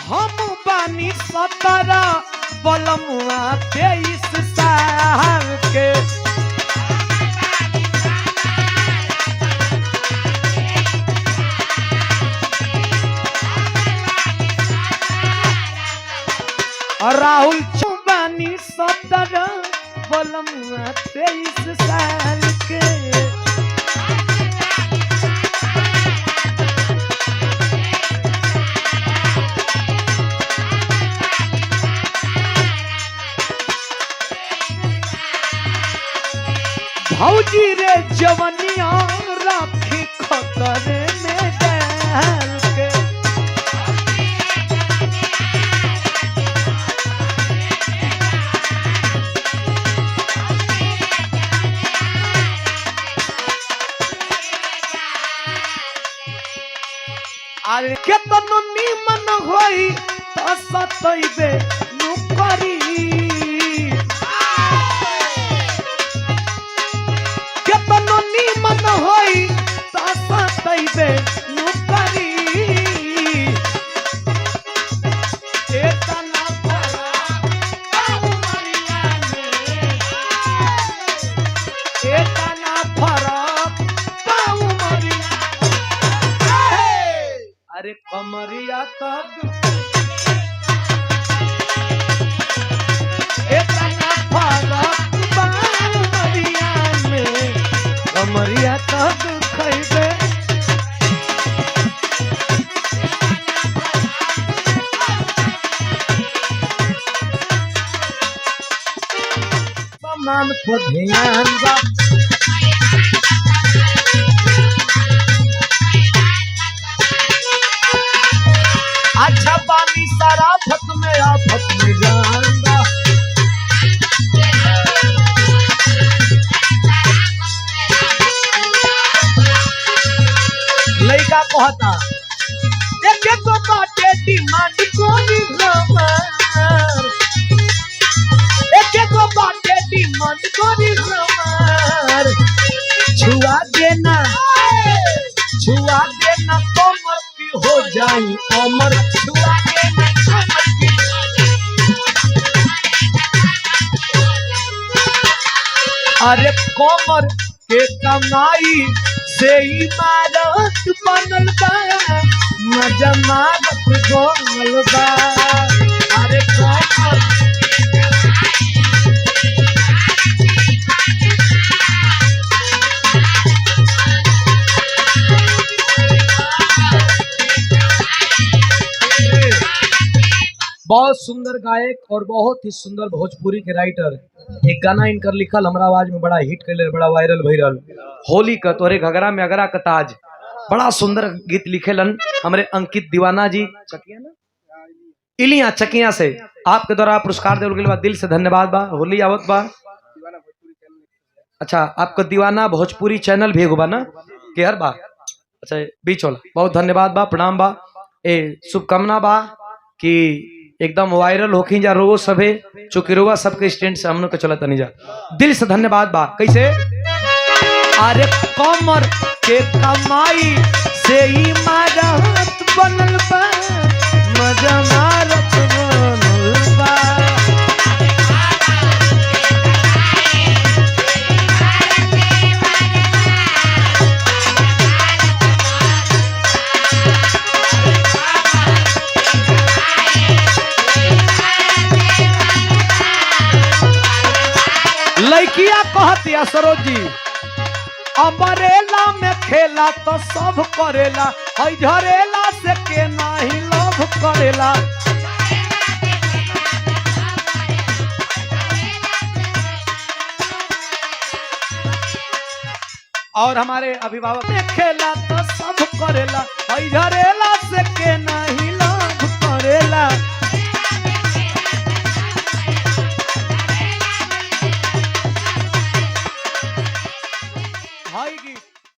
हम बानी 17 बलमुआ 23 साल के। राहुल चौबानी 17 बलमुआ 23 साल के। भौजी रे जवनिया राखी खतरे में डाल के। अरे केतनो निमन होई त सतइबे नुकरी। केतनो निमन होई त सतइबे नुकरी। एतना फरक उमरिया में, एतना फरक उमरिया। अरे कमरिया कब इतना फरक कमरिया में, कमरिया कब खैबे। समान को ध्यान बा। अच्छा बानी शराफत में आफत में जाऊंगा। लड़का कहता एक तो बाटे डिमांड कोई ग्रामर, एक तो बाटे डिमांड कोई ग्रामर। छुआ देना कमर की हो जाई अमर। छुआ देना कमर की। अरे कमर के कमाई से इमारत बनल बा, मजा मारत गोल बा। अरे कमर बहुत सुंदर गायक और बहुत ही सुंदर भोजपुरी के राइटर। एक गाना इनकर लिखल हमरा आवाज में बड़ा हिट कैले, बड़ा वायरल भइल। होली का तोरे घगरा में अगरा का ताज, बड़ा सुंदर गीत लिखेलन हमरे अंकित दीवाना जी चकिया ना इलिया चकिया से। आपके द्वारा पुरस्कार देवल गेल बा, दिल से धन्यवाद बा। होली आवत बा। अच्छा आपका दीवाना भोजपुरी चैनल भी एगो बा ना केहर बा। अच्छा बीच वाला बहुत धन्यवाद बा, प्रणाम बा। ए शुभकामना बा कि एकदम वायरल होखी जा रोज सभे चुकिरुआ सबके स्टैंड से हम लोग के चलत नहीं जा। दिल से धन्यवाद बा। कैसे अरे कमर के कमाई से इमारत बनल बा, मजा मारत बनल बा। लड़किया कहतिया सरोज जी अमरेला में खेला तो सब करेला, हई झरेला से के नाही लव करेला। और हमारे अभिभावक में खेला तो सब करेला, हई झरेला से के नाही